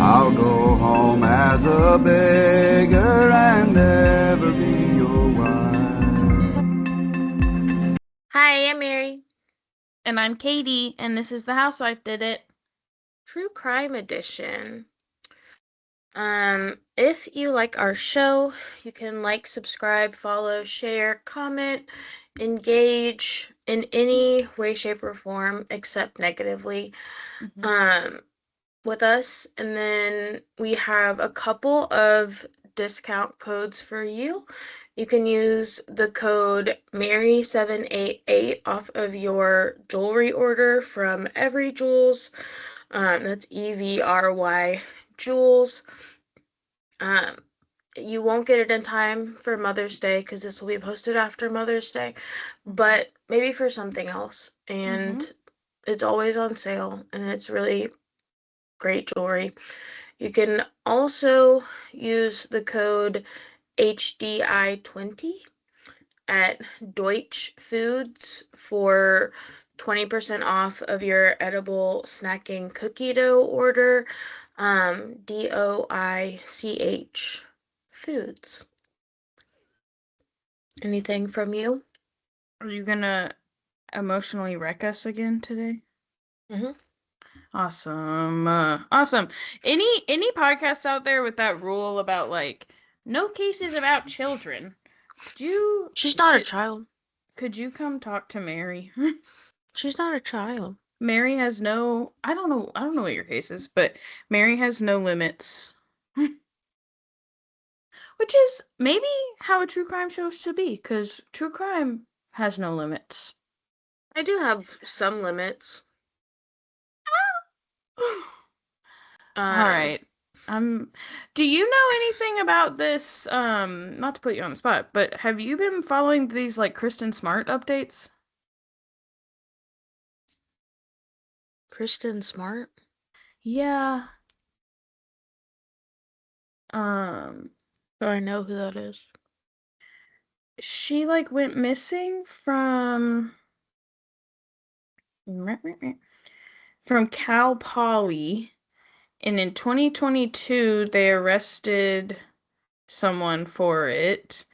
I'll go home as a beggar and never be your wife. Hi, I'm Mary. And I'm Katie, and this is The Housewife Did It. True Crime Edition. If you like our show, you can like, subscribe, follow, share, comment, engage in any way, shape, or form except negatively with us. And then we have a couple of discount codes for you. You can use the code Mary788 off of your jewelry order from Every Jewels. That's EVRY Jewels. You won't get it in time for Mother's Day because this will be posted after Mother's Day, but maybe for something else. And it's always on sale, and it's really great jewelry. You can also use the code HDI20 at Deutsch Foods for 20% off of your edible snacking cookie dough order. DOICH Foods. Anything from you? Are you gonna emotionally wreck us again today? Awesome. Awesome. Any podcast out there with that rule about, like, no cases about children? She's not a child. Could you come talk to Mary? She's not a child. Mary has no... I don't know what your case is, but Mary has no limits. Which is maybe how a true crime show should be, because true crime has no limits. I do have some limits. Alright. Do you know anything about this, not to put you on the spot, but have you been following these, like, Kristen Smart updates? Kristen Smart? Yeah. Do I know who that is? She, like, went missing from Cal Poly, and in 2022 they arrested someone for it.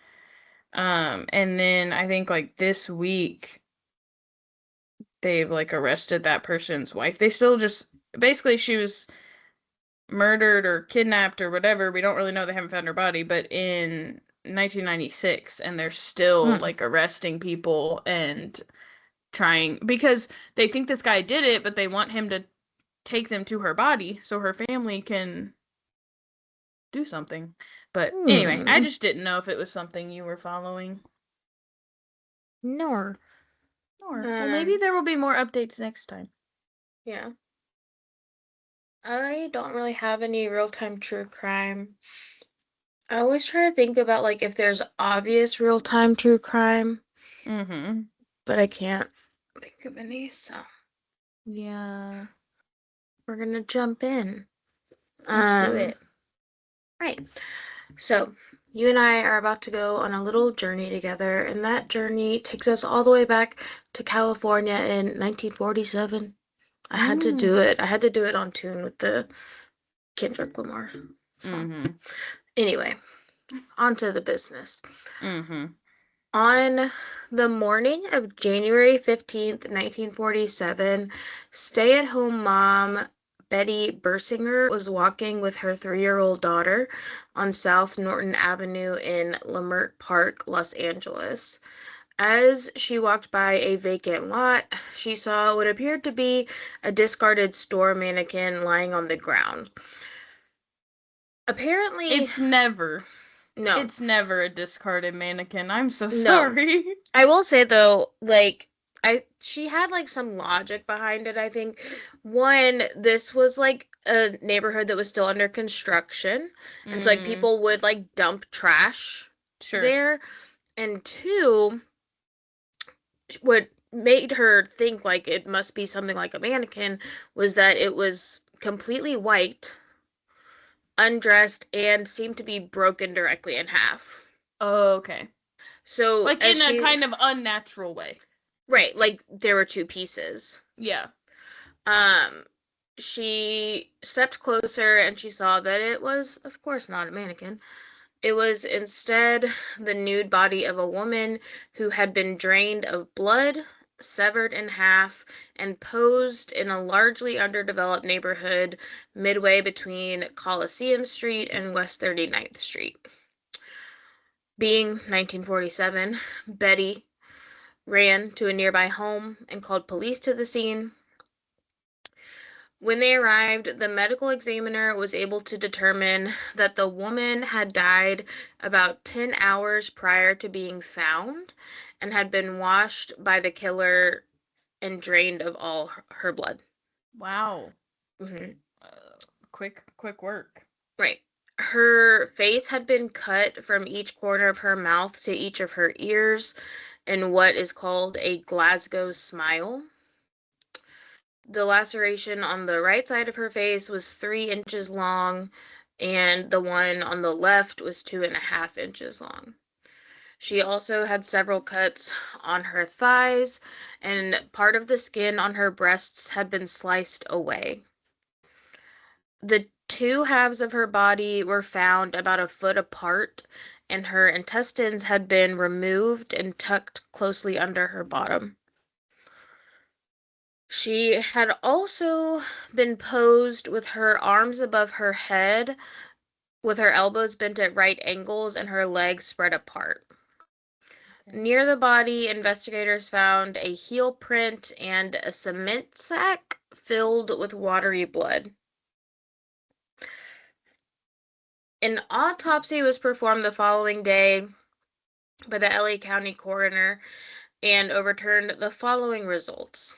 And then I think, like, this week they've, like, arrested that person's wife. They still just basically, she was murdered or kidnapped or whatever. We don't really know. They haven't found her body, but in 1996, and they're still like arresting people and trying, because they think this guy did it, but they want him to take them to her body so her family can do something. But anyway, I just didn't know if it was something you were following. Nor. Well, maybe there will be more updates next time. Yeah. I don't really have any real-time true crime. I always try to think about, like, if there's obvious real-time true crime. But I can't think of any, so. Yeah. We're gonna jump in. Let's do it. Right. So, you and I are about to go on a little journey together, and that journey takes us all the way back to California in 1947. I had to do it. I had to do it on tune with the Kendrick Lamar song. Anyway, on to the business. On the morning of January 15th, 1947, stay-at-home mom Betty Bersinger was walking with her 3-year-old daughter on South Norton Avenue in Leimert Park, Los Angeles. As she walked by a vacant lot, she saw what appeared to be a discarded store mannequin lying on the ground. Apparently... It's never a discarded mannequin. I'm so sorry. No. I will say, though, like, she had, like, some logic behind it, I think. One, this was, like, a neighborhood that was still under construction. And so, like, people would, like, dump trash there. And two, what made her think, like, it must be something like a mannequin was that it was completely white, undressed, and seemed to be broken directly in half. Oh, okay. So, like, in a kind of unnatural way. Right, like, there were two pieces. Yeah. She stepped closer and she saw that it was, of course, not a mannequin. It was instead the nude body of a woman who had been drained of blood, severed in half, and posed in a largely underdeveloped neighborhood midway between Coliseum Street and West 39th Street. Being 1947, Betty ran to a nearby home and called police to the scene. When they arrived, the medical examiner was able to determine that the woman had died about 10 hours prior to being found and had been washed by the killer and drained of all her blood. Wow. Mm-hmm. Quick work. Right. Her face had been cut from each corner of her mouth to each of her ears in what is called a Glasgow smile. The laceration on the right side of her face was 3 inches long, and the one on the left was 2.5 inches long. She also had several cuts on her thighs, and part of the skin on her breasts had been sliced away. The two halves of her body were found about a foot apart, and her intestines had been removed and tucked closely under her bottom. She had also been posed with her arms above her head, with her elbows bent at right angles and her legs spread apart. Okay. Near the body, investigators found a heel print and a cement sack filled with watery blood. An autopsy was performed the following day by the LA County coroner and overturned the following results.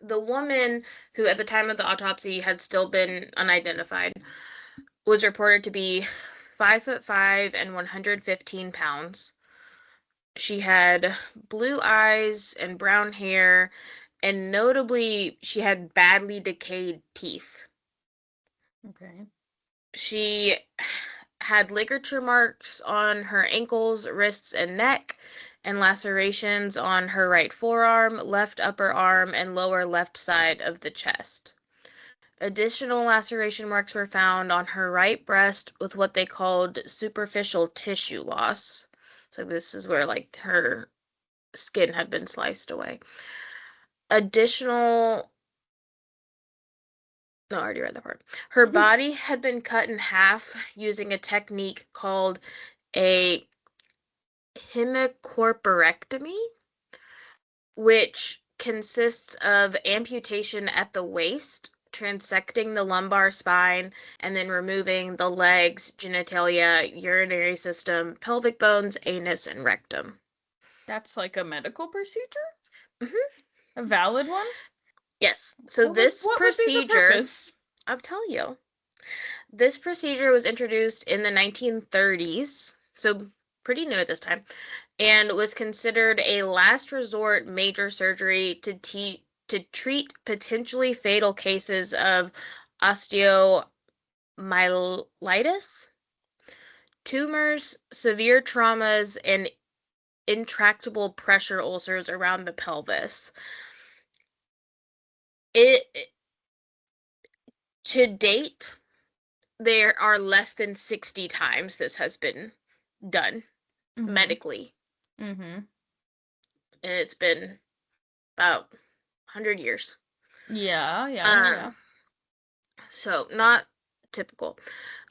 The woman, who at the time of the autopsy had still been unidentified, was reported to be 5'5" and 115 pounds. She had blue eyes and brown hair, and notably, she had badly decayed teeth. Okay. She had ligature marks on her ankles, wrists, and neck, and lacerations on her right forearm, left upper arm, and lower left side of the chest. Additional laceration marks were found on her right breast with what they called superficial tissue loss. So this is where, like, her skin had been sliced away. No, I already read that part. Her body had been cut in half using a technique called a hemicorporectomy, which consists of amputation at the waist, transecting the lumbar spine, and then removing the legs, genitalia, urinary system, pelvic bones, anus, and rectum. That's like a medical procedure? Mm-hmm. A valid one? Yes. So what this procedure, would be the I'll tell you. This procedure was introduced in the 1930s, so pretty new at this time, and was considered a last resort major surgery to treat potentially fatal cases of osteomyelitis, tumors, severe traumas, and intractable pressure ulcers around the pelvis. To date, there are less than 60 times this has been done medically. Mm-hmm. And it's been about 100 years. Yeah. So, not typical.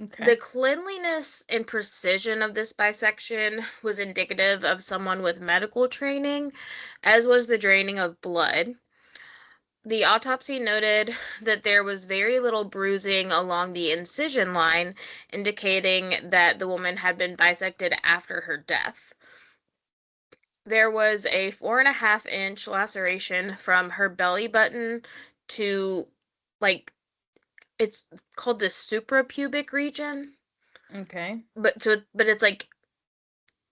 Okay. The cleanliness and precision of this bisection was indicative of someone with medical training, as was the draining of blood. The autopsy noted that there was very little bruising along the incision line, indicating that the woman had been bisected after her death. There was a 4.5-inch laceration from her belly button to, like, it's called the suprapubic region. Okay. But it's like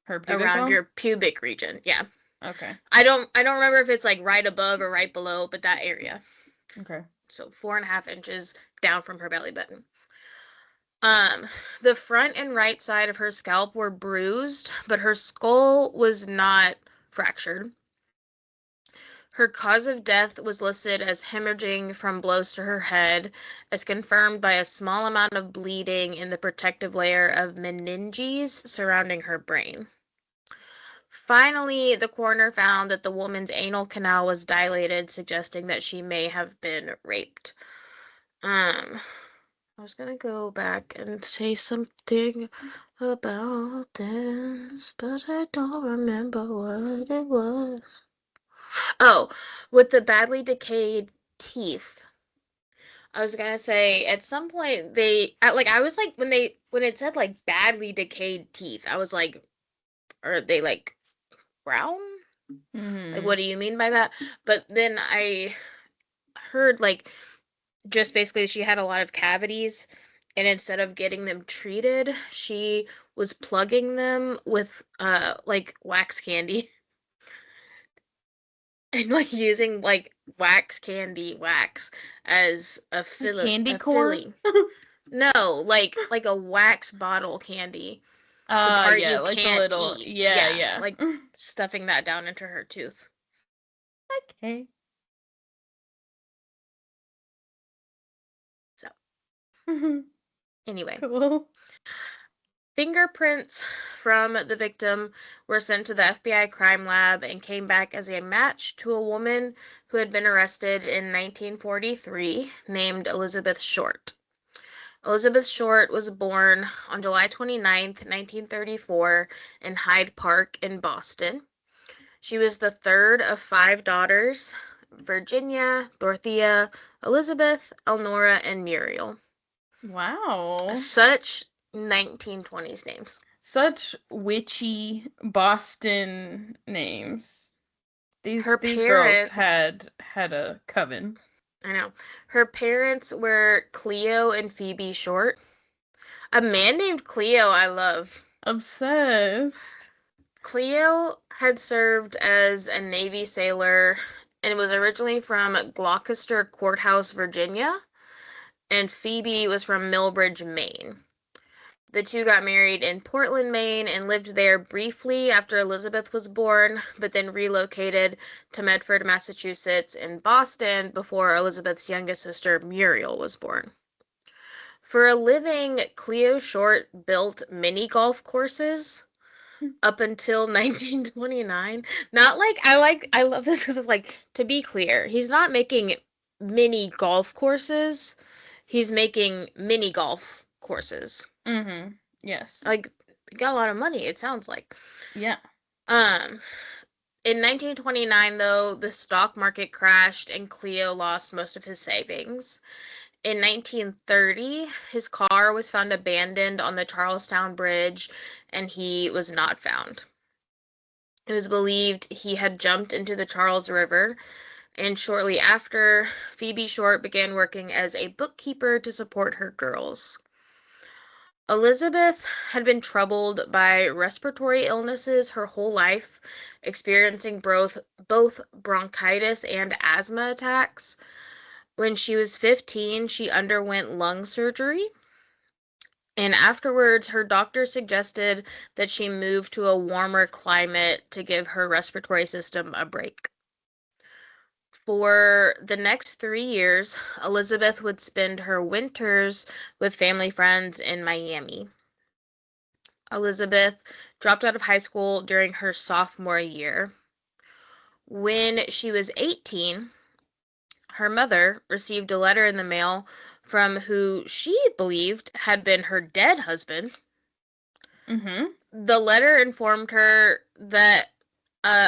her pubic around bone? your pubic region. Yeah. Okay. I don't remember if it's like right above or right below, but that area. Okay. So 4.5 inches down from her belly button. The front and right side of her scalp were bruised, but her skull was not fractured. Her cause of death was listed as hemorrhaging from blows to her head, as confirmed by a small amount of bleeding in the protective layer of meninges surrounding her brain. Finally, the coroner found that the woman's anal canal was dilated, suggesting that she may have been raped. I was gonna go back and say something about this, but I don't remember what it was. Oh, with the badly decayed teeth. I was gonna say at some point I was like when it said like badly decayed teeth, I was like, are they like brown? Like, what do you mean by that? But then I heard like just basically she had a lot of cavities, and instead of getting them treated, she was plugging them with like wax candy and like using like wax candy wax as a Candy corn? filling. No, like a wax bottle candy. The part yeah, you like the can't little, eat. yeah. Like stuffing that down into her tooth. Okay. So anyway, Cool. fingerprints from the victim were sent to the FBI crime lab and came back as a match to a woman who had been arrested in 1943 named Elizabeth Short. Elizabeth Short was born on July 29th, 1934 in Hyde Park in Boston. She was the third of 5 daughters: Virginia, Dorothea, Elizabeth, Elnora, and Muriel. Wow. Such 1920s names. Such witchy Boston names. These girls parents- had a coven. I know. Her parents were Cleo and Phoebe Short. A man named Cleo I love. Obsessed. Cleo had served as a Navy sailor and was originally from Gloucester Courthouse, Virginia, and Phoebe was from Millbridge, Maine. The two got married in Portland, Maine, and lived there briefly after Elizabeth was born, but then relocated to Medford, Massachusetts, and Boston before Elizabeth's youngest sister, Muriel, was born. For a living, Cleo Short built mini golf courses up until 1929. Not like, I love this because it's like, to be clear, he's not making mini golf courses. He's making mini golf courses. Mm-hmm. Yes. Like, got a lot of money, it sounds like. Yeah. In 1929, though, the stock market crashed and Cleo lost most of his savings. In 1930, his car was found abandoned on the Charlestown Bridge, and he was not found. It was believed he had jumped into the Charles River, and shortly after, Phoebe Short began working as a bookkeeper to support her girls. Elizabeth had been troubled by respiratory illnesses her whole life, experiencing both bronchitis and asthma attacks. When she was 15, she underwent lung surgery, and afterwards her doctor suggested that she move to a warmer climate to give her respiratory system a break. For the next 3 years, Elizabeth would spend her winters with family friends in Miami. Elizabeth dropped out of high school during her sophomore year. When she was 18, her mother received a letter in the mail from who she believed had been her dead husband. Mm-hmm. The letter informed her that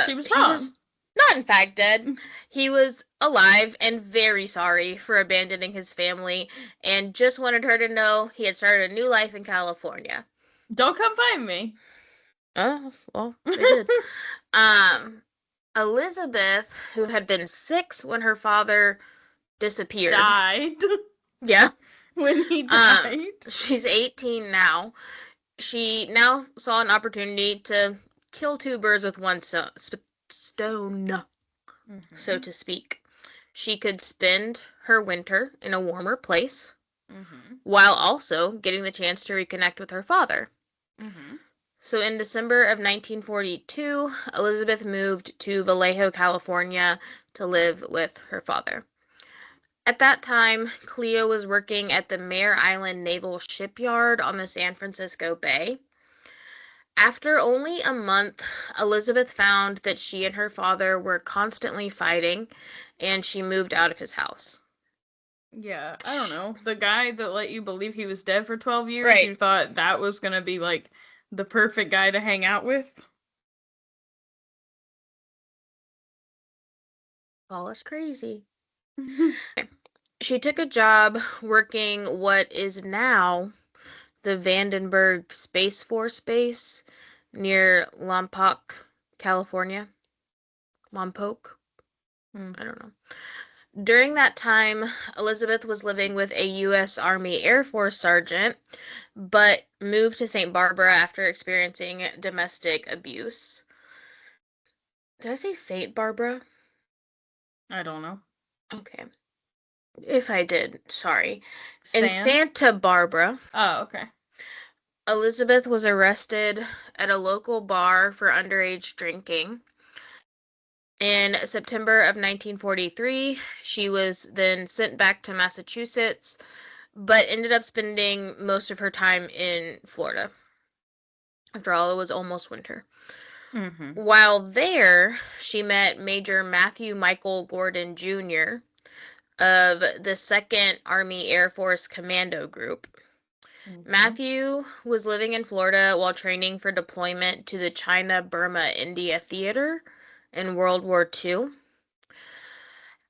She was he wrong. was not in fact dead. He was alive and very sorry for abandoning his family, and just wanted her to know he had started a new life in California. Don't come find me. Oh, well, they did. Elizabeth, who had been 6 when her father disappeared. Died. Yeah. When he died. She's 18 now. She now saw an opportunity to kill 2 birds with one stone, Mm-hmm. so to speak. She could spend her winter in a warmer place, Mm-hmm. while also getting the chance to reconnect with her father. Mm-hmm. So in December of 1942, Elizabeth moved to Vallejo, California to live with her father. At that time, Cleo was working at the Mare Island Naval Shipyard on the San Francisco Bay. After only a month, Elizabeth found that she and her father were constantly fighting, and she moved out of his house. Yeah, I don't know. The guy that let you believe he was dead for 12 years, Right. you thought that was going to be, like, the perfect guy to hang out with? Call us crazy. She took a job working what is now the Vandenberg Space Force Base near Lompoc, California. Lompoc? I don't know. During that time, Elizabeth was living with a U.S. Army Air Force sergeant, but moved to St. Barbara after experiencing domestic abuse. Did I say St. Barbara? I don't know. Okay. If I did, sorry. In Sam? Santa Barbara, Oh, okay. Elizabeth was arrested at a local bar for underage drinking. In September of 1943, she was then sent back to Massachusetts, but ended up spending most of her time in Florida. After all, it was almost winter. Mm-hmm. While there, she met Major Matthew Michael Gordon Jr. of the 2nd Army Air Force Commando Group. Mm-hmm. Matthew was living in Florida while training for deployment to the China-Burma-India Theater in World War II.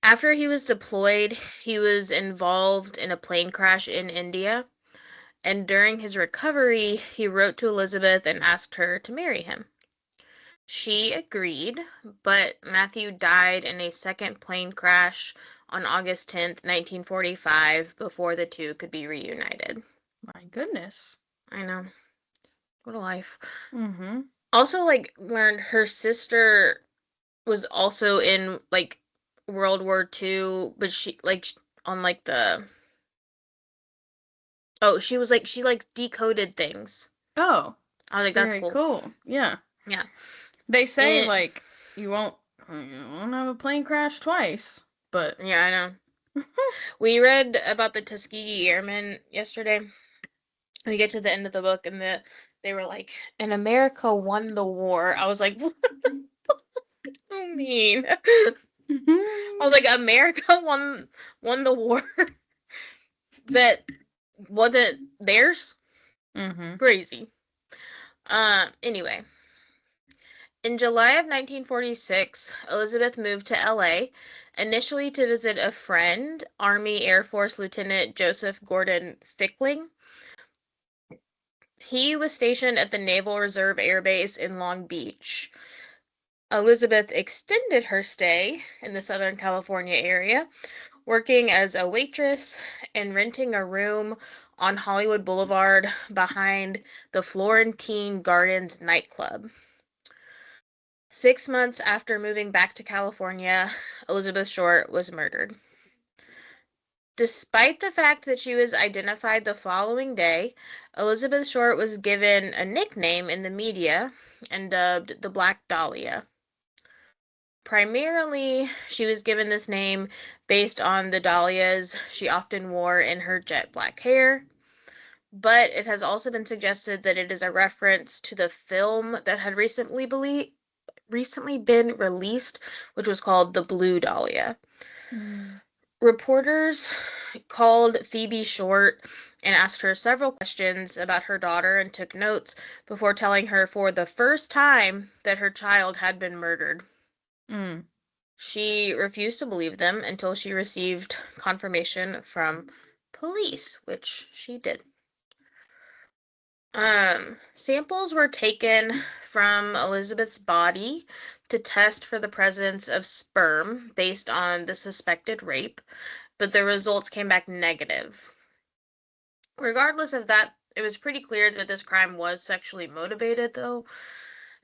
After he was deployed, he was involved in a plane crash in India, and during his recovery, he wrote to Elizabeth and asked her to marry him. She agreed, but Matthew died in a second plane crash on August 10th, 1945, before the two could be reunited. My goodness. I know. What a life. Mm-hmm. Also, like, learned her sister was also in, like, World War II, but she, like, on, like, the... Oh, she was, like, she, like, decoded things. Oh. I was like, that's very cool. cool. Yeah. Yeah. They say, like, you won't have a plane crash twice, but... Yeah, I know. We read about the Tuskegee Airmen yesterday. We get to the end of the book, and they were like, and America won the war. I was like, what do you mean? I was like, America won the war that wasn't theirs? Mm-hmm. Crazy. Anyway. In July of 1946, Elizabeth moved to LA, initially to visit a friend, Army Air Force Lieutenant Joseph Gordon Fickling. He was stationed at the Naval Reserve Air Base in Long Beach. Elizabeth extended her stay in the Southern California area, working as a waitress and renting a room on Hollywood Boulevard behind the Florentine Gardens nightclub. 6 months after moving back to California, Elizabeth Short was murdered. Despite the fact that she was identified the following day, Elizabeth Short was given a nickname in the media and dubbed the Black Dahlia. Primarily, she was given this name based on the dahlias she often wore in her jet black hair, but it has also been suggested that it is a reference to the film that had recently been released, which was called The Blue Dahlia. Reporters called Phoebe Short and asked her several questions about her daughter and took notes before telling her for the first time that her child had been murdered. She refused to believe them until she received confirmation from police, which she did. Samples were taken from Elizabeth's body to test for the presence of sperm based on the suspected rape, but the results came back negative. Regardless of that, it was pretty clear that this crime was sexually motivated, though.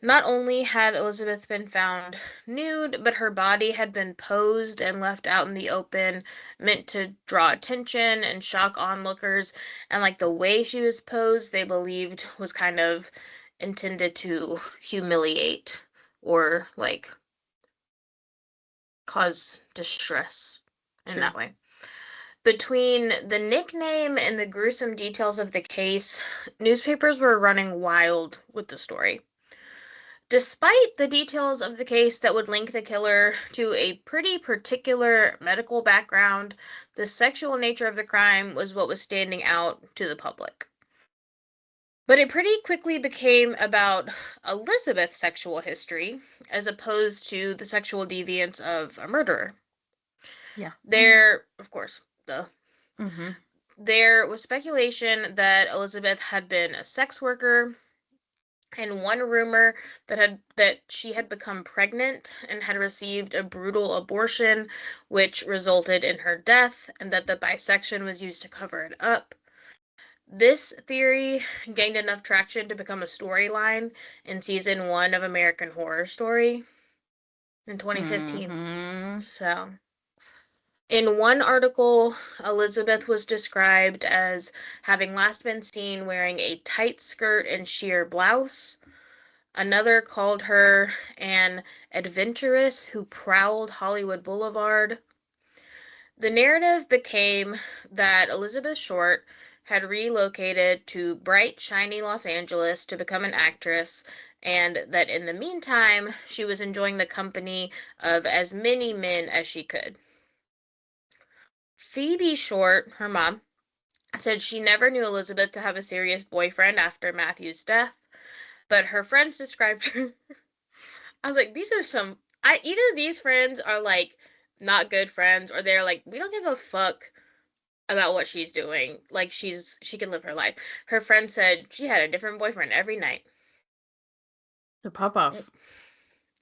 Not only had Elizabeth been found nude, but her body had been posed and left out in the open, meant to draw attention and shock onlookers, and like the way she was posed, they believed was kind of intended to humiliate or, like, cause distress in Sure. that way. Between the nickname and the gruesome details of the case, newspapers were running wild with the story. Despite the details of the case that would link the killer to a pretty particular medical background, the sexual nature of the crime was what was standing out to the public. But it pretty quickly became about Elizabeth's sexual history as opposed to the sexual deviance of a murderer. Yeah. There, of course, Mm-hmm. there was speculation that Elizabeth had been a sex worker, and one rumor that she had become pregnant and had received a brutal abortion, which resulted in her death, and that the bisection was used to cover it up. This theory gained enough traction to become a storyline in season 1 of American Horror Story in 2015. Mm-hmm. So, in one article, Elizabeth was described as having last been seen wearing a tight skirt and sheer blouse. Another called her an adventuress who prowled Hollywood Boulevard. The narrative became that Elizabeth Short had relocated to bright, shiny Los Angeles to become an actress, and that in the meantime, she was enjoying the company of as many men as she could. Phoebe Short, her mom, said she never knew Elizabeth to have a serious boyfriend after Matthew's death, but her friends described her. I was like, these are some. Either these friends are like not good friends, or they're like, we don't give a fuck about what she's doing. Like, she can live her life. Her friend said she had a different boyfriend every night. The pop off.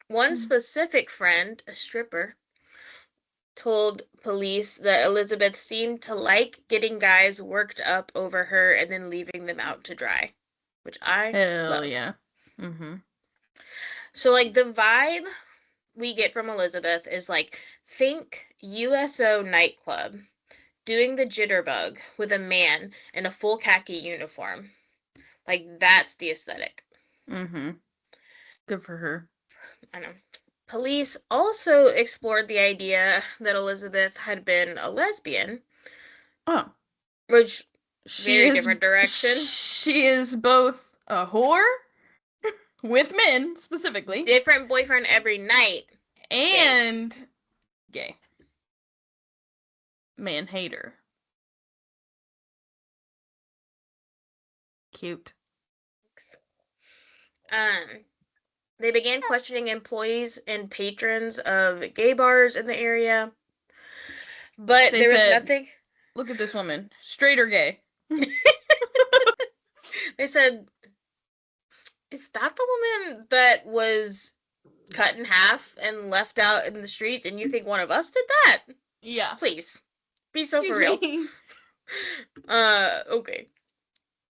One specific friend, a stripper, told police that Elizabeth seemed to like getting guys worked up over her and then leaving them out to dry, which I Hell love. yeah. Mm-hmm. So, like, the vibe we get from Elizabeth is like, think USO nightclub doing the jitterbug with a man in a full khaki uniform. Like, that's the aesthetic. Mm-hmm. Good for her. I know. Police also explored the idea that Elizabeth had been a lesbian. Oh. Which, She very is, different direction. She is both a whore, with men, specifically. Different boyfriend every night. And gay. Man hater. Cute. They began questioning employees and patrons of gay bars in the area. But there was nothing. Look at this woman. Straight or gay? They said, is that the woman that was cut in half and left out in the streets, and you think one of us did that? Yeah. Please. Be so for real. Okay.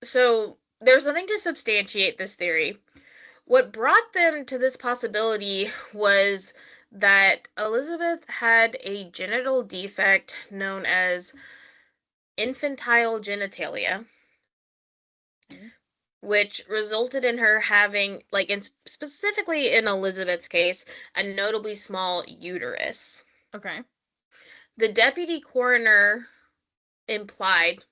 So, there's nothing to substantiate this theory. What brought them to this possibility was that Elizabeth had a genital defect known as infantile genitalia, which resulted in her having, like, specifically in Elizabeth's case, a notably small uterus. Okay. The deputy coroner implied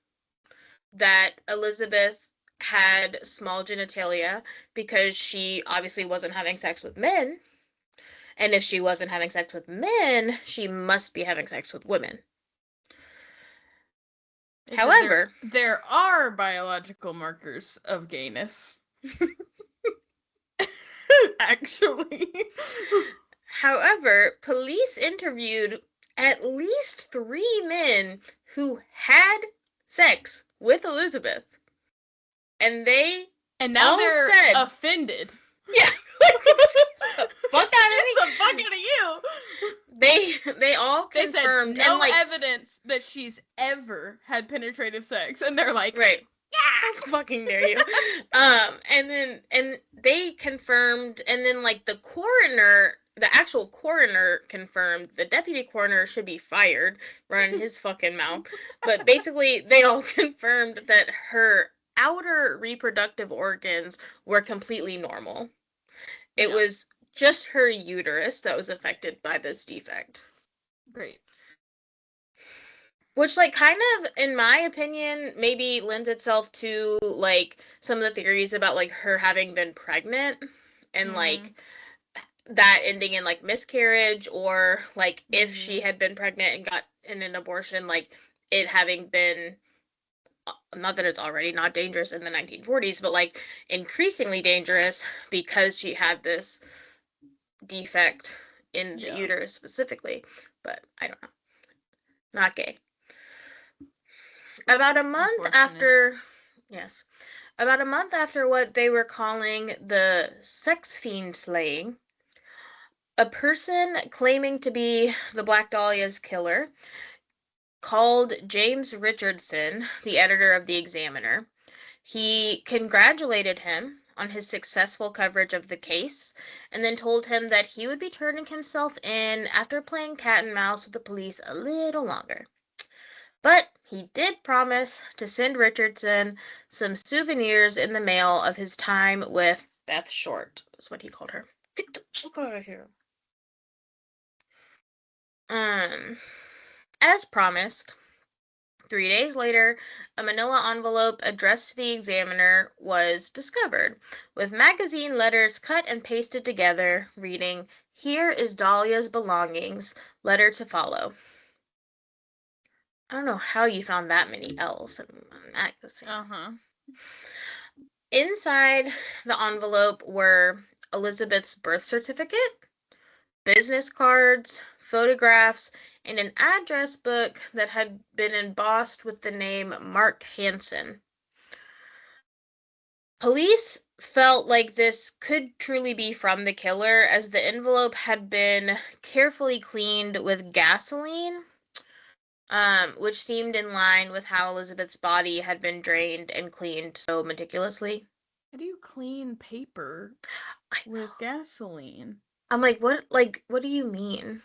that Elizabeth had small genitalia because she obviously wasn't having sex with men. And if she wasn't having sex with men, she must be having sex with women. However, there are biological markers of gayness. Actually. However, police interviewed at least 3 men who had sex with Elizabeth. And now all they're said, offended. Yeah. The fuck out of me. The fuck out of you. They all confirmed. They said no and, like, evidence that she's ever had penetrative sex. And they're like, right. Yeah, fucking dare you. And they confirmed, and then, like, the actual coroner confirmed. The deputy coroner should be fired, running his fucking mouth. But basically, they all confirmed that her outer reproductive organs were completely normal. It Yeah. was just her uterus that was affected by this defect. Great. Which, like, kind of, in my opinion, maybe lends itself to, like, some of the theories about, like, her having been pregnant and, like, that ending in, like, miscarriage, or, like, if she had been pregnant and got in an abortion, like, it having been, not that it's already not dangerous in the 1940s, but, like, increasingly dangerous because she had this defect in the uterus specifically. But I don't know. Not gay. About a month after what they were calling the sex fiend slaying, a person claiming to be the Black Dahlia's killer called James Richardson, the editor of the Examiner. He congratulated him on his successful coverage of the case, and then told him that he would be turning himself in after playing cat and mouse with the police a little longer. But he did promise to send Richardson some souvenirs in the mail of his time with Beth Short, is what he called her. Get the fuck out of here. As promised, 3 days later, a manila envelope addressed to the Examiner was discovered, with magazine letters cut and pasted together, reading, "Here is Dahlia's belongings. Letter to follow." I don't know how you found that many L's in a magazine. Inside the envelope were Elizabeth's birth certificate, business cards, photographs, and an address book that had been embossed with the name Mark Hansen. Police felt like this could truly be from the killer, as the envelope had been carefully cleaned with gasoline, which seemed in line with how Elizabeth's body had been drained and cleaned so meticulously. How do you clean paper with gasoline? I'm like, what do you mean?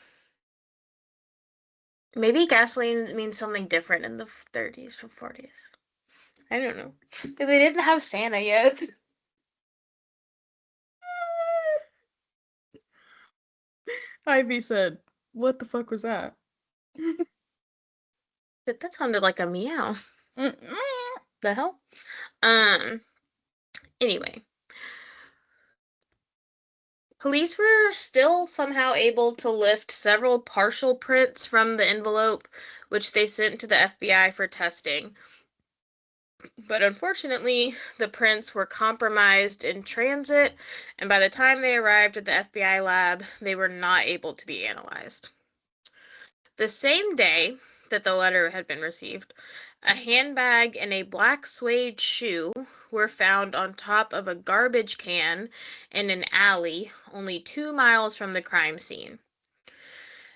Maybe gasoline means something different in the 30s or 40s. I don't know. They didn't have Santa yet. Ivy said, "What the fuck was that?" That sounded like a meow. The hell? Anyway. Police were still somehow able to lift several partial prints from the envelope, which they sent to the FBI for testing. But unfortunately, the prints were compromised in transit, and by the time they arrived at the FBI lab, they were not able to be analyzed. The same day that the letter had been received, a handbag and a black suede shoe were found on top of a garbage can in an alley only 2 miles from the crime scene.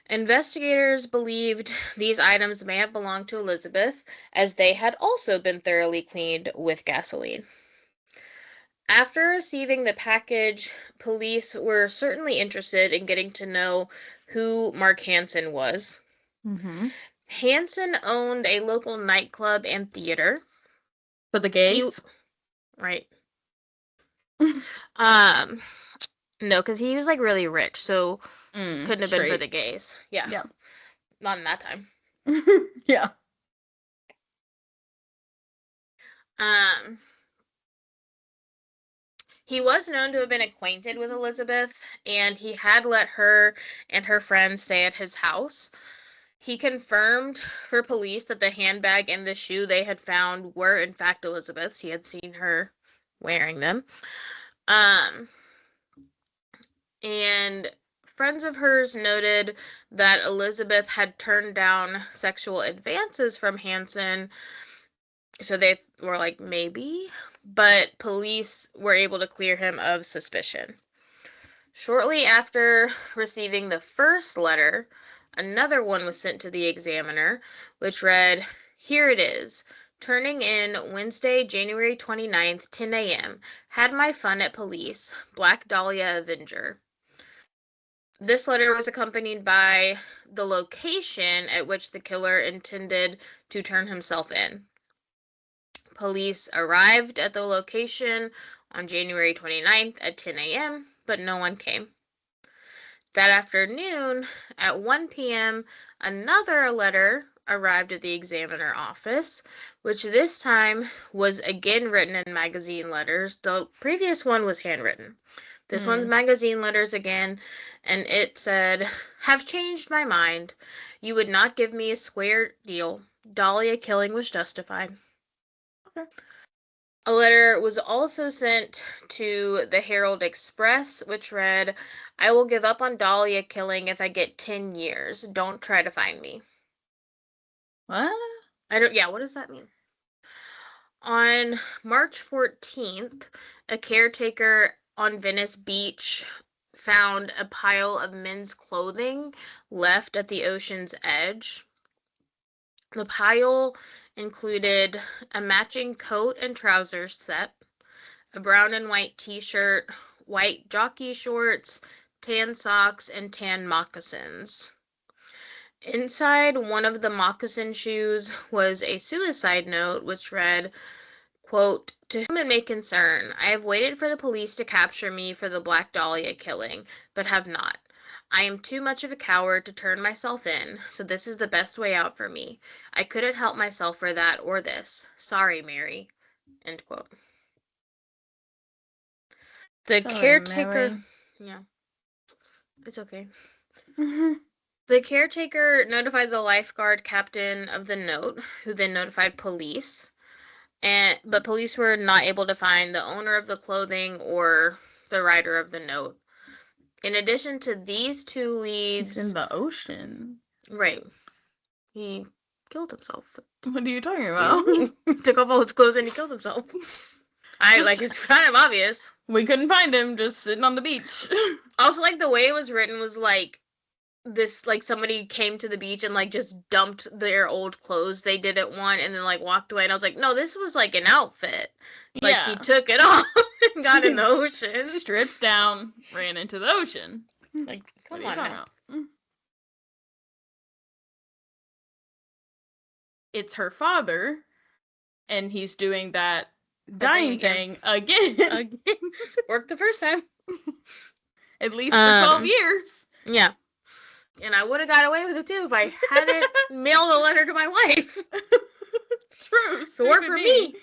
Investigators believed these items may have belonged to Elizabeth, as they had also been thoroughly cleaned with gasoline. After receiving the package, police were certainly interested in getting to know who Mark Hansen was. Hansen owned a local nightclub and theater. For the gays? Right. No, because he was, like, really rich, so couldn't have been for the gays. Yeah. Not in that time. Yeah. He was known to have been acquainted with Elizabeth, and he had let her and her friends stay at his house. He confirmed for police that the handbag and the shoe they had found were in fact Elizabeth's. He had seen her wearing them. And friends of hers noted that Elizabeth had turned down sexual advances from Hansen, so they were like, maybe, but police were able to clear him of suspicion. Shortly after receiving the first letter, another one was sent to the Examiner, which read, "Here it is. Turning in Wednesday, January 29th, 10 a.m. Had my fun at police. Black Dahlia Avenger." This letter was accompanied by the location at which the killer intended to turn himself in. Police arrived at the location on January 29th at 10 a.m., but no one came. That afternoon, at 1 p.m., another letter arrived at the Examiner office, which this time was again written in magazine letters. The previous one was handwritten. This one's magazine letters again, and it said, "Have changed my mind. You would not give me a square deal. Dahlia killing was justified." Okay. A letter was also sent to the Herald Express, which read, "I will give up on Dahlia killing if I get 10 years. Don't try to find me." What? What does that mean? On March 14th, a caretaker on Venice Beach found a pile of men's clothing left at the ocean's edge. The pile included a matching coat and trousers set, a brown and white t-shirt, white jockey shorts, tan socks, and tan moccasins. Inside one of the moccasin shoes was a suicide note which read, quote, "To whom it may concern, I have waited for the police to capture me for the Black Dahlia killing, but have not. I am too much of a coward to turn myself in, so this is the best way out for me. I couldn't help myself for that or this. Sorry, Mary." End quote. The Sorry, caretaker... Mary. Yeah. It's okay. The caretaker notified the lifeguard captain of the note, who then notified police. But police were not able to find the owner of the clothing or the writer of the note. In addition to these two leads... He's in the ocean. Right. He killed himself. What are you talking about? Took off all his clothes and he killed himself. It's kind of obvious. We couldn't find him, just sitting on the beach. Also, the way it was written was, this, somebody came to the beach and, just dumped their old clothes they didn't want and then, walked away. And I was like, no, this was, an outfit. He took it off and got in the ocean. Stripped down, ran into the ocean. Come on now. It's her father, and he's doing that dying thing again. Worked the first time. At least for 12 years. Yeah. And I would have got away with it too if I hadn't mailed a letter to my wife. True. It worked for me.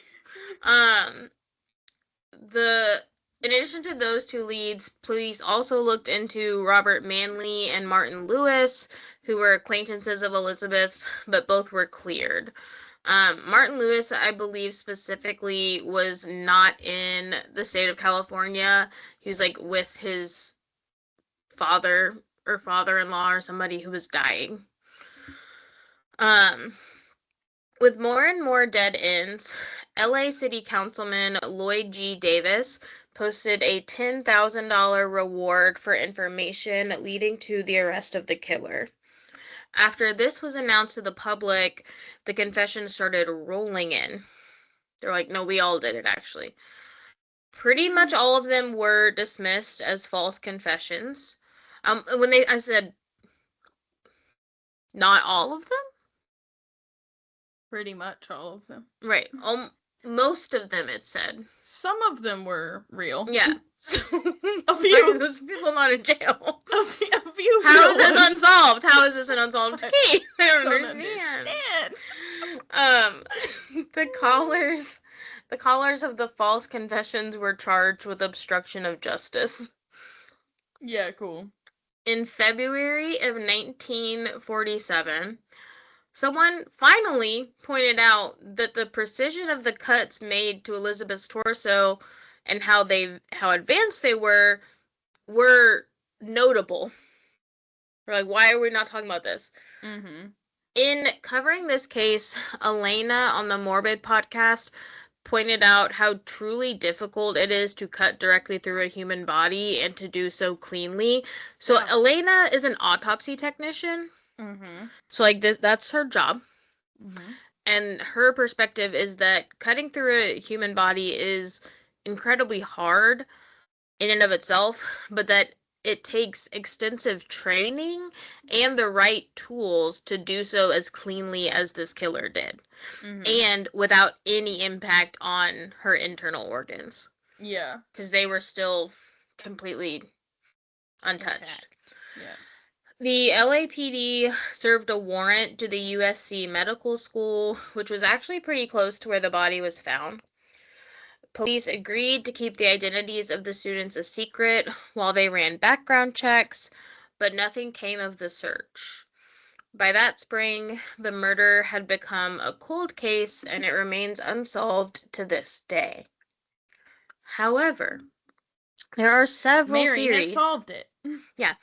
In addition to those two leads, police also looked into Robert Manley and Martin Lewis, who were acquaintances of Elizabeth's, but both were cleared. Martin Lewis, I believe specifically, was not in the state of California. He was with his father or father-in-law or somebody who was dying. With more and more dead ends, LA City Councilman Lloyd G. Davis posted a $10,000 reward for information leading to the arrest of the killer. After this was announced to the public, the confessions started rolling in. They're like, no, we all did it, actually. Pretty much all of them were dismissed as false confessions. I said, not all of them? Pretty much all of them. Right. Most of them, it said. Some of them were real. Yeah. A few. Those people not in jail. A few. How is this unsolved? How is this an unsolved case? I don't understand. The callers of the false confessions were charged with obstruction of justice. Yeah, cool. In February of 1947, someone finally pointed out that the precision of the cuts made to Elizabeth's torso and how advanced they were notable. We're like, why are we not talking about this? Mm-hmm. In covering this case, Elena on the Morbid Podcast pointed out how truly difficult it is to cut directly through a human body and to do so cleanly. So Yeah. Elena is an autopsy technician. Mm-hmm. So that's her job. Mm-hmm. And her perspective is that cutting through a human body is incredibly hard in and of itself, but that it takes extensive training and the right tools to do so as cleanly as this killer did, and without any impact on her internal organs. Yeah. Because they were still completely untouched. Yeah. The LAPD served a warrant to the USC Medical School, which was actually pretty close to where the body was found. Police agreed to keep the identities of the students a secret while they ran background checks, but nothing came of the search. By that spring, the murder had become a cold case and it remains unsolved to this day. However, there are several Mary theories. has solved it. Yeah.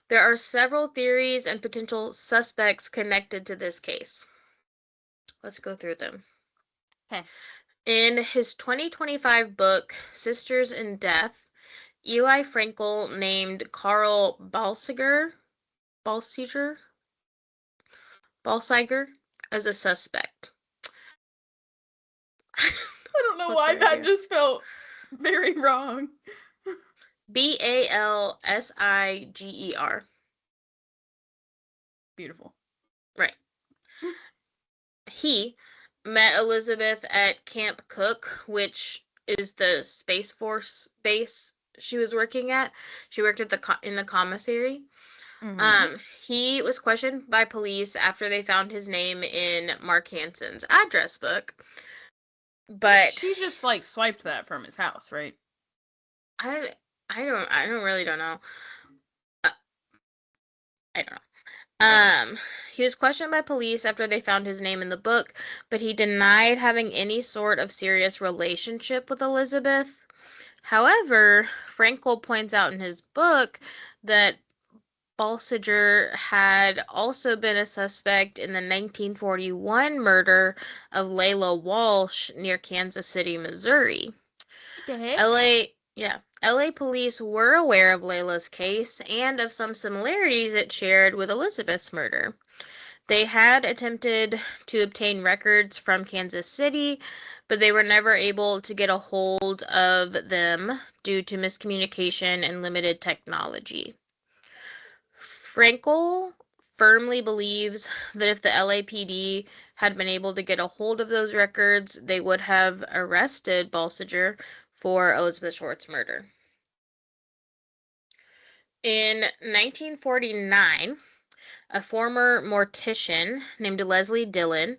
There are several theories and potential suspects connected to this case. Let's go through them. Okay. In his 2025 book, Sisters in Death, Eli Frankel named Carl Balsiger as a suspect. I don't know Look why right that here. just felt very wrong. Balsiger. Beautiful. Right. He met Elizabeth at Camp Cook, which is the Space Force base she was working at. She worked at in the commissary. He was questioned by police after they found his name in Mark Hansen's address book. But she just like swiped that from his house, right? I don't know. I don't know. He was questioned by police after they found his name in the book, but he denied having any sort of serious relationship with Elizabeth. However, Frankel points out in his book that Balsiger had also been a suspect in the 1941 murder of Layla Walsh near Kansas City, Missouri. The heck? LA police were aware of Layla's case and of some similarities it shared with Elizabeth's murder. They had attempted to obtain records from Kansas City, but they were never able to get a hold of them due to miscommunication and limited technology. Frankel firmly believes that if the LAPD had been able to get a hold of those records, they would have arrested Balsiger for Elizabeth Short's murder. In 1949, a former mortician named Leslie Dillon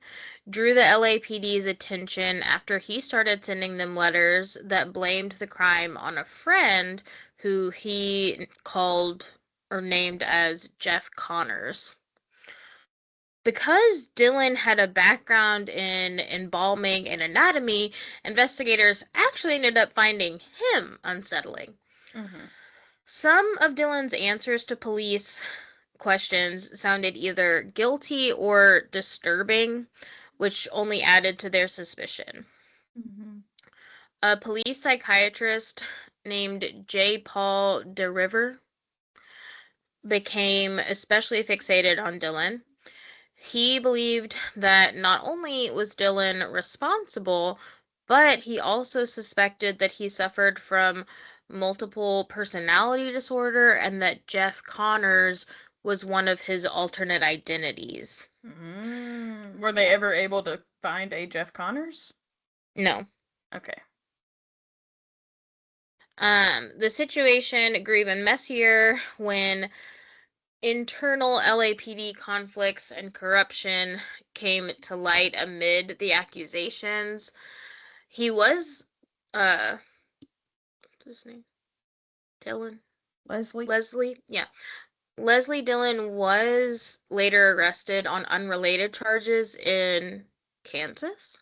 drew the LAPD's attention after he started sending them letters that blamed the crime on a friend who he called or named as Jeff Connors. Because Dillon had a background in embalming and anatomy, investigators actually ended up finding him unsettling. Some of Dillon's answers to police questions sounded either guilty or disturbing, which only added to their suspicion. A police psychiatrist named J. Paul DeRiver became especially fixated on Dillon. He believed that not only was Dillon responsible, but he also suspected that he suffered from multiple personality disorder and that Jeff Connors was one of his alternate identities. Were they ever able to find a Jeff Connors? No. Okay. The situation grew even messier when internal LAPD conflicts and corruption came to light amid the accusations. He was, what's his name? Dillon? Leslie? Yeah. Leslie Dillon was later arrested on unrelated charges in Kansas,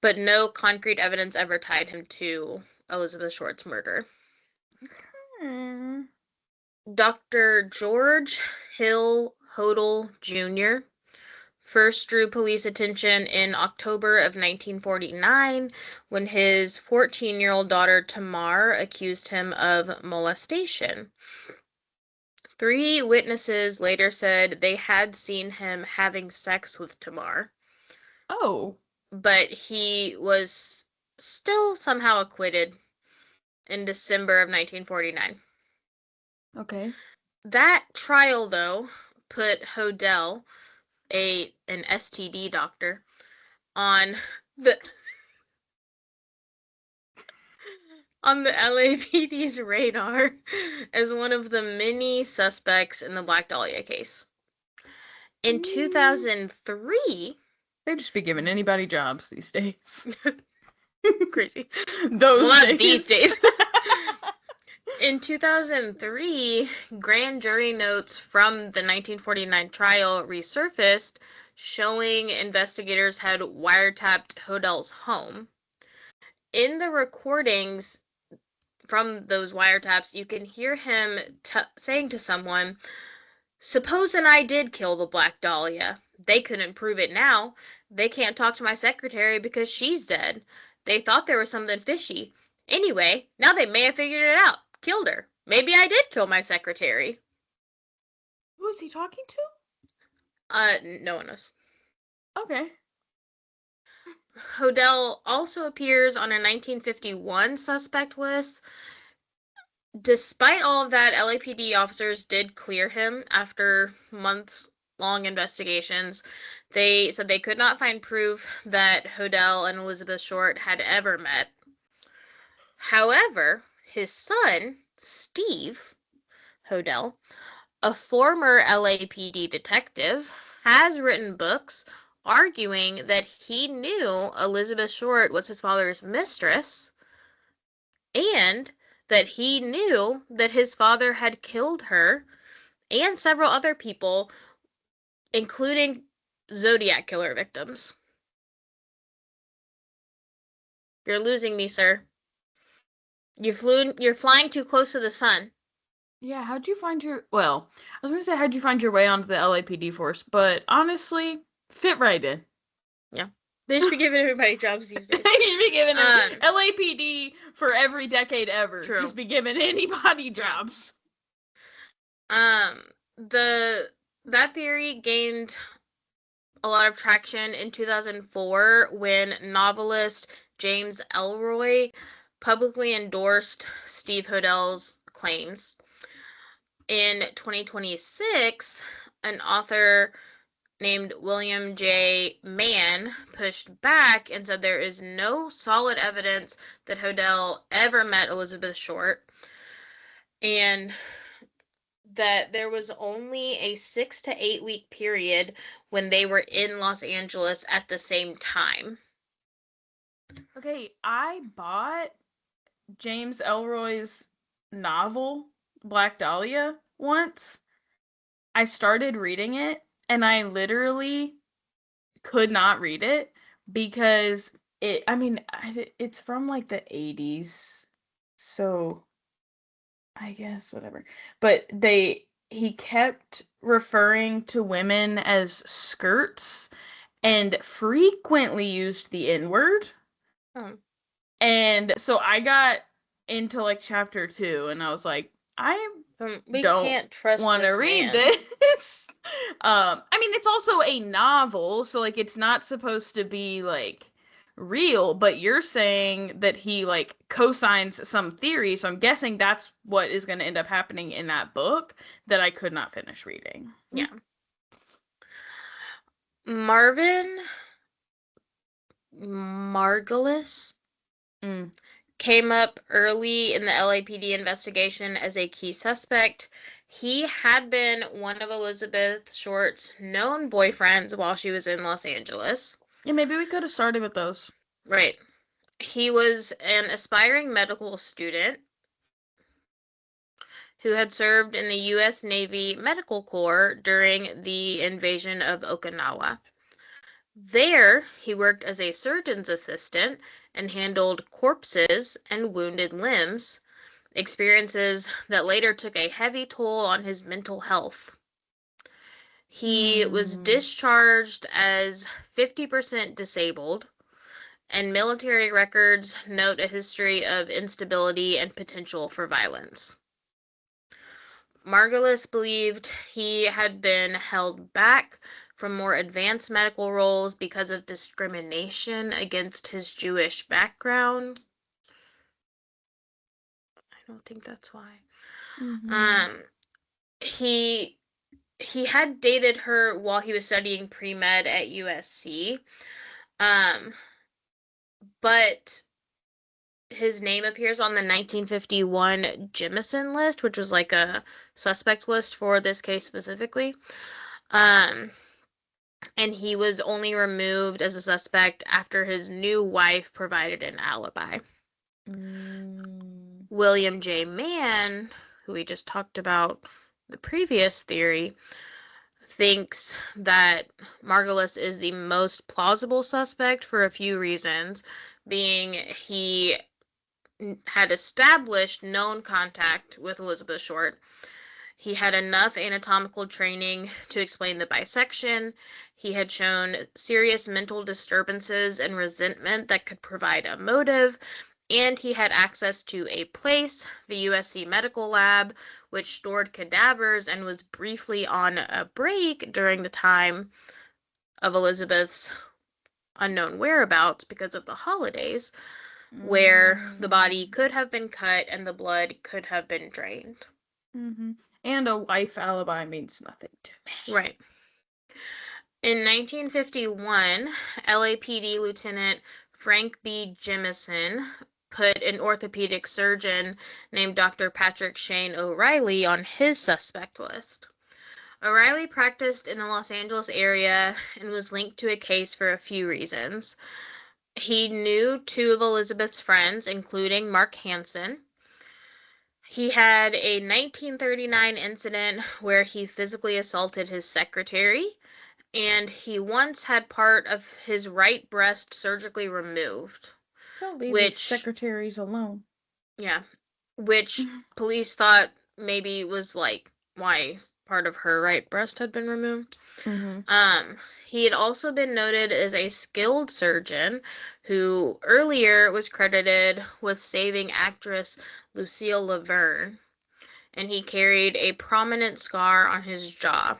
but no concrete evidence ever tied him to Elizabeth Short's murder. Dr. George Hill Hodel Jr. first drew police attention in October of 1949 when his 14-year-old daughter Tamar accused him of molestation. 3 witnesses later said they had seen him having sex with Tamar. Oh. But he was still somehow acquitted in December of 1949. Okay. That trial, though, put Hodel, an STD doctor, on the on the LAPD's radar as one of the many suspects in the Black Dahlia case. In 2003, They just be giving anybody jobs these days. crazy. Those Well, days. not these days. In 2003, grand jury notes from the 1949 trial resurfaced, showing investigators had wiretapped Hodel's home. In the recordings from those wiretaps, you can hear him saying to someone, "Supposing I did kill the Black Dahlia. They couldn't prove it now. They can't talk to my secretary because she's dead. They thought there was something fishy. Anyway, now they may have figured it out. Killed her. Maybe I did kill my secretary." Who is he talking to? No one knows. Okay. Hodel also appears on a 1951 suspect list. Despite all of that, LAPD officers did clear him after months-long investigations. They said they could not find proof that Hodel and Elizabeth Short had ever met. However, his son, Steve Hodel, a former LAPD detective, has written books arguing that he knew Elizabeth Short was his father's mistress and that he knew that his father had killed her and several other people, including Zodiac killer victims. You're losing me, sir. You're flying too close to the sun. Yeah, how'd you find your... Well, I was going to say, how'd you find your way onto the LAPD force? But honestly, fit right in. Yeah. They should be giving everybody jobs these days. They should be giving LAPD for every decade ever. True. Just be giving anybody jobs. That theory gained a lot of traction in 2004 when novelist James Ellroy publicly endorsed Steve Hodel's claims. In 2026, an author named William J. Mann pushed back and said there is no solid evidence that Hodel ever met Elizabeth Short, and that there was only a 6 to 8 week period when they were in Los Angeles at the same time. Okay, I bought James Ellroy's novel, Black Dahlia, once. I started reading it, and I literally could not read it because it's from like the 80s, so I guess whatever. But he kept referring to women as skirts and frequently used the N-word. Oh. And so I got into like chapter 2 and I was like, we can't trust want to read this. It's also a novel, so like it's not supposed to be like real, but you're saying that he like co-signs some theory, so I'm guessing that's what is going to end up happening in that book that I could not finish reading. Yeah. Marvin Margulis came up early in the LAPD investigation as a key suspect. He had been one of Elizabeth Short's known boyfriends while she was in Los Angeles. Yeah, maybe we could have started with those. Right. He was an aspiring medical student who had served in the U.S. Navy Medical Corps during the invasion of Okinawa. There, he worked as a surgeon's assistant and handled corpses and wounded limbs, experiences that later took a heavy toll on his mental health. He was discharged as 50% disabled, and military records note a history of instability and potential for violence. Margulis believed he had been held back from more advanced medical roles because of discrimination against his Jewish background. don't think that's why. Mhm. He had dated her while he was studying pre-med at USC. But his name appears on the 1951 Jimison list, which was like a suspect list for this case specifically. And he was only removed as a suspect after his new wife provided an alibi. William J. Mann, who we just talked about the previous theory, thinks that Margulis is the most plausible suspect for a few reasons, being he had established known contact with Elizabeth Short. He had enough anatomical training to explain the bisection. He had shown serious mental disturbances and resentment that could provide a motive. And he had access to a place, the USC Medical Lab, which stored cadavers and was briefly on a break during the time of Elizabeth's unknown whereabouts because of the holidays, where the body could have been cut and the blood could have been drained. And a wife alibi means nothing to me. Right. In 1951, LAPD Lieutenant Frank B. Jimison put an orthopedic surgeon named Dr. Patrick Shane O'Reilly on his suspect list. O'Reilly practiced in the Los Angeles area and was linked to a case for a few reasons. He knew two of Elizabeth's friends, including Mark Hansen. He had a 1939 incident where he physically assaulted his secretary, and he once had part of his right breast surgically removed. Don't leave these secretaries alone. Yeah, which police thought maybe was like why part of her right breast had been removed. He had also been noted as a skilled surgeon who earlier was credited with saving actress Lucille Laverne, and he carried a prominent scar on his jaw.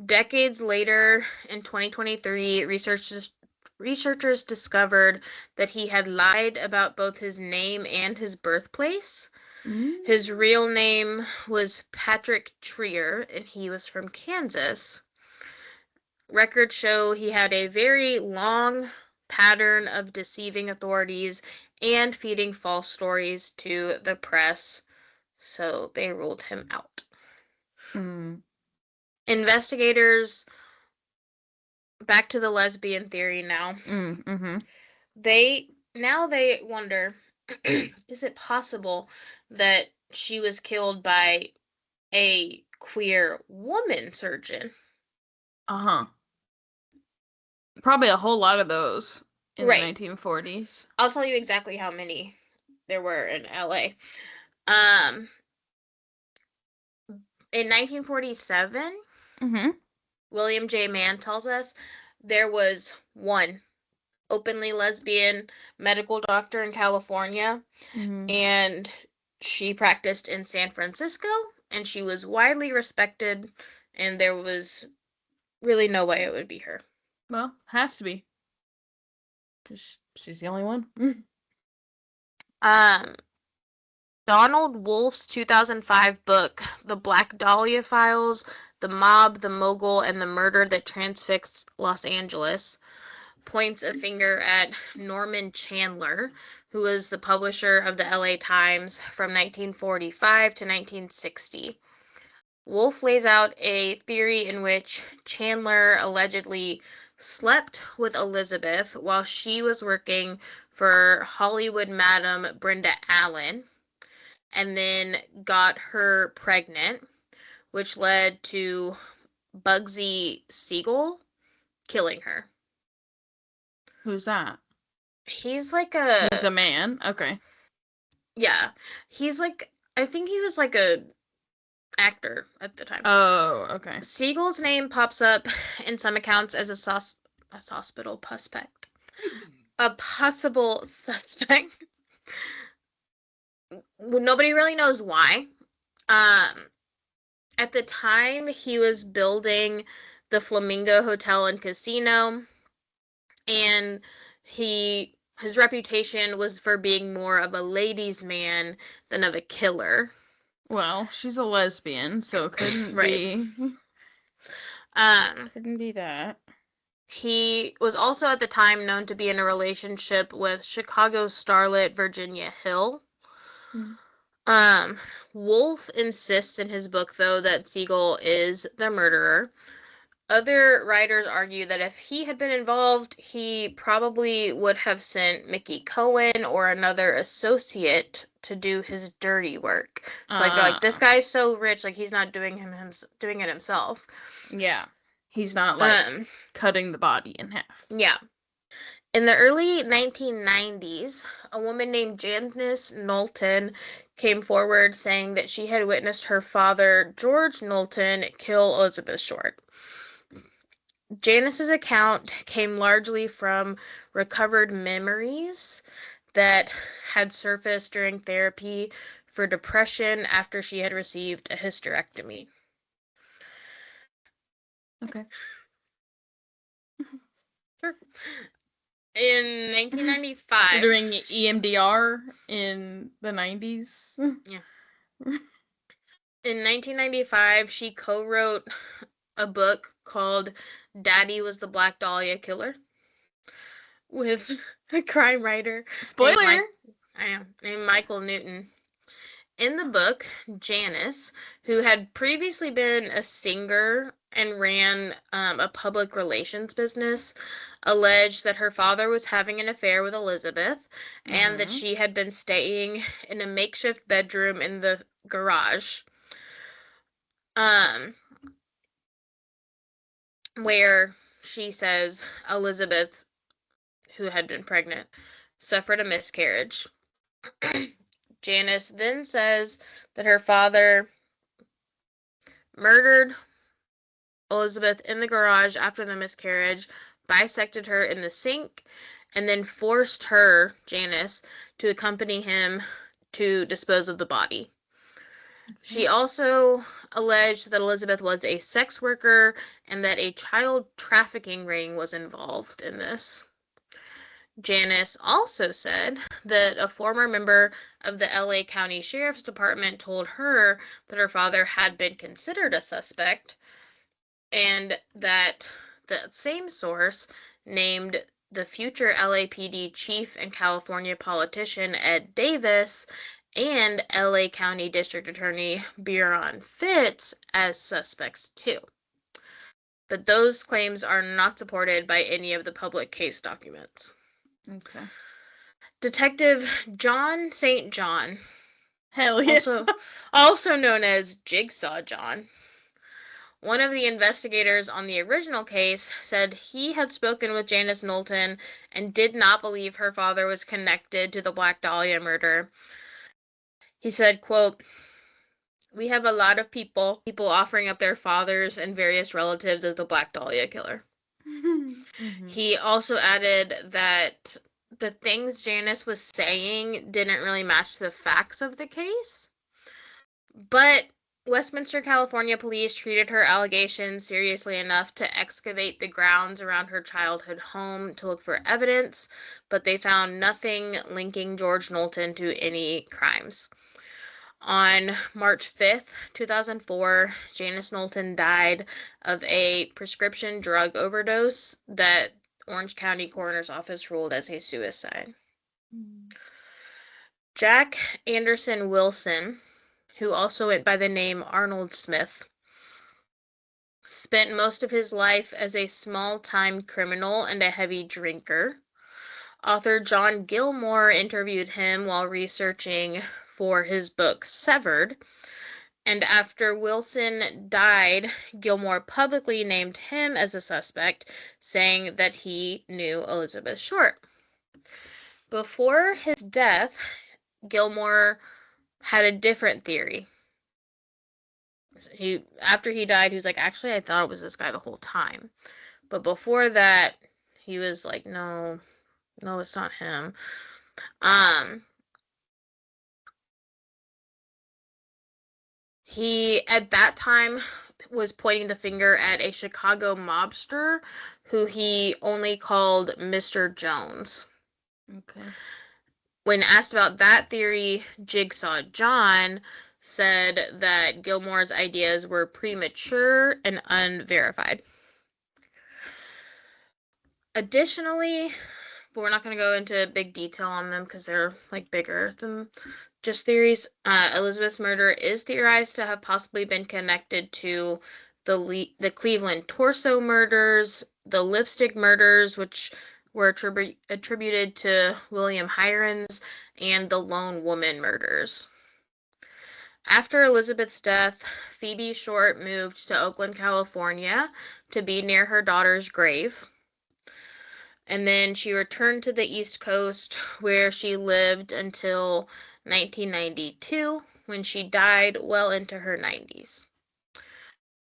Decades later, in 2023, researchers discovered that he had lied about both his name and his birthplace. His real name was Patrick Trier, and he was from Kansas. Records show he had a very long pattern of deceiving authorities and feeding false stories to the press, so they ruled him out. Investigators, back to the lesbian theory now. They wonder, is it possible that she was killed by a queer woman surgeon? Probably a whole lot of those in Right. the 1940s. I'll tell you exactly how many there were in LA. In 1947, William J. Mann tells us there was one openly lesbian medical doctor in California, and she practiced in San Francisco, and she was widely respected, and there was really no way it would be her. Well, has to be. Because she's the only one. Donald Wolfe's 2005 book, The Black Dahlia Files, The Mob, the Mogul, and the Murder That Transfixed Los Angeles, points a finger at Norman Chandler, who was the publisher of the LA Times from 1945 to 1960. Wolfe lays out a theory in which Chandler allegedly slept with Elizabeth while she was working for Hollywood Madam Brenda Allen, and then got her pregnant, which led to Bugsy Siegel killing her. Who's that? He's a man. Okay. Yeah. He's I think he was a actor at the time. Oh, okay. Siegel's name pops up in some accounts as a hospital suspect. A possible suspect. Nobody really knows why. At the time, he was building the Flamingo Hotel and Casino, and he his reputation was for being more of a ladies' man than of a killer. Well, she's a lesbian, so it couldn't Right. be. Um, Couldn't be that. He was also at the time known to be in a relationship with Chicago starlet Virginia Hill. Wolf insists in his book, though, that Siegel is the murderer. Other writers argue that if he had been involved, he probably would have sent Mickey Cohen or another associate to do his dirty work. So like they're like, this guy's so rich, like he's not doing it himself. Yeah. He's not like cutting the body in half. Yeah. In the early 1990s, a woman named Janice Knowlton came forward saying that she had witnessed her father, George Knowlton, kill Elizabeth Short. Janice's account came largely from recovered memories that had surfaced during therapy for depression after she had received a hysterectomy. Okay. Sure. In 1995... Doing EMDR in the 90s? Yeah. In 1995, she co-wrote a book called Daddy Was the Black Dahlia Killer with a crime writer Spoiler! named Michael Newton. In the book, Janice, who had previously been a singer and ran a public relations business, alleged that her father was having an affair with Elizabeth and that she had been staying in a makeshift bedroom in the garage. Where she says Elizabeth, who had been pregnant, suffered a miscarriage. Janice then says that her father murdered Elizabeth in the garage after the miscarriage, bisected her in the sink, and then forced her, Janice, to accompany him to dispose of the body. She also alleged that Elizabeth was a sex worker and that a child trafficking ring was involved in this. Janice also said that a former member of the LA County Sheriff's Department told her that her father had been considered a suspect, and that the same source named the future LAPD chief and California politician Ed Davis and LA County District Attorney Byron Fitz as suspects too. But those claims are not supported by any of the public case documents. Okay. Detective John St. John, Hell yeah. also known as Jigsaw John, one of the investigators on the original case, said he had spoken with Janice Knowlton and did not believe her father was connected to the Black Dahlia murder. He said, quote, "We have a lot of people offering up their fathers and various relatives as the Black Dahlia killer." He also added that the things Janice was saying didn't really match the facts of the case, but Westminster, California police treated her allegations seriously enough to excavate the grounds around her childhood home to look for evidence, but they found nothing linking George Knowlton to any crimes. On March 5th, 2004, Janice Knowlton died of a prescription drug overdose that Orange County Coroner's Office ruled as a suicide. Jack Anderson Wilson, who also went by the name Arnold Smith, spent most of his life as a small-time criminal and a heavy drinker. Author John Gilmore interviewed him while researching for his book Severed, and after Wilson died, Gilmore publicly named him as a suspect, saying that he knew Elizabeth Short. Before his death, Gilmore had a different theory. After he died, he was like, actually, I thought it was this guy the whole time. But before that, he was like, no, it's not him. He, at that time, was pointing the finger at a Chicago mobster who he only called Mr. Jones. Okay. When asked about that theory, Jigsaw John said that Gilmore's ideas were premature and unverified. Additionally, but we're not going to go into big detail on them because they're like bigger than just theories. Elizabeth's murder is theorized to have possibly been connected to the Cleveland torso murders, the lipstick murders, which were attributed to William Hirons, and the lone woman murders. After Elizabeth's death, Phoebe Short moved to Oakland, California to be near her daughter's grave. And then she returned to the East Coast where she lived until 1992 when she died well into her 90s.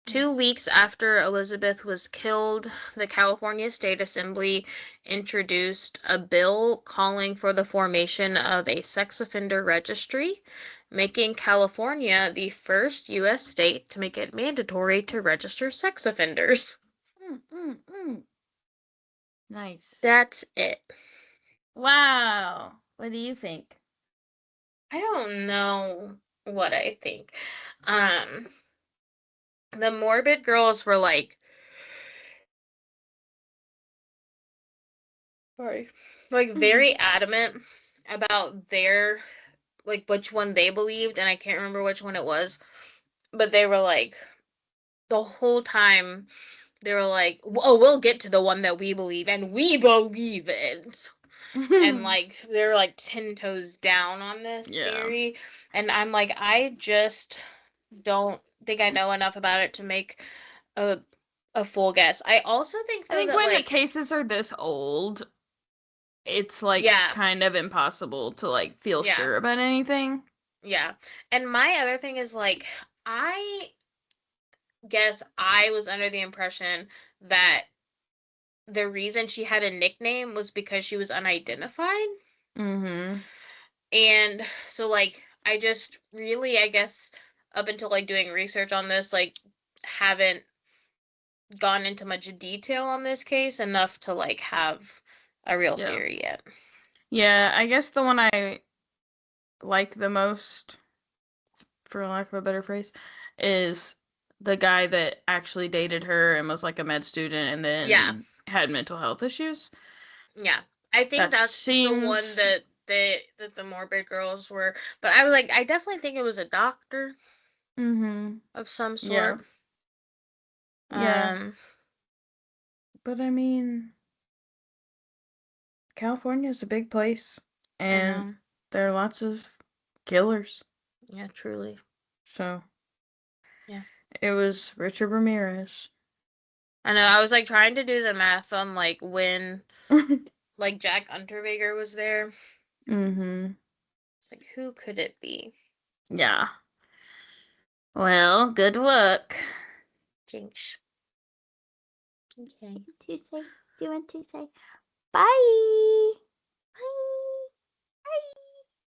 2 weeks after Elizabeth was killed, the California State Assembly introduced a bill calling for the formation of a sex offender registry, making California the first U.S. state to make it mandatory to register sex offenders. Nice. That's it. Wow. What do you think? I don't know what I think. The Morbid girls were like, very adamant about their, like, which one they believed, and I can't remember which one it was, but they were like, the whole time, they were like, oh, we'll get to the one that we believe, and we believe it. And like they're like 10 toes down on this theory, and I'm like, I just don't think I know enough about it to make a full guess. I also think I think that, when like, the cases are this old, it's like kind of impossible to like feel sure about anything. Yeah. And my other thing is, like, I guess I was under the impression that the reason she had a nickname was because she was unidentified. Mm-hmm. And so, like, I just really, I guess, up until, like, doing research on this, like, haven't gone into much detail on this case enough to, like, have a real theory yet. Yeah, I guess the one I like the most, for lack of a better phrase, is the guy that actually dated her and was like a med student and then had mental health issues. Yeah. I think that's the one that the Morbid girls were, but I was like, I definitely think it was a doctor of some sort. Yeah. But I mean, California's a big place, and there are lots of killers. Yeah, truly. So, yeah. It was Richard Ramirez. I know, I was like trying to do the math on like when like Jack Unterweger was there. It's like, who could it be? Yeah. Well, good luck. Jinx. Okay. Do you want to say bye? Bye.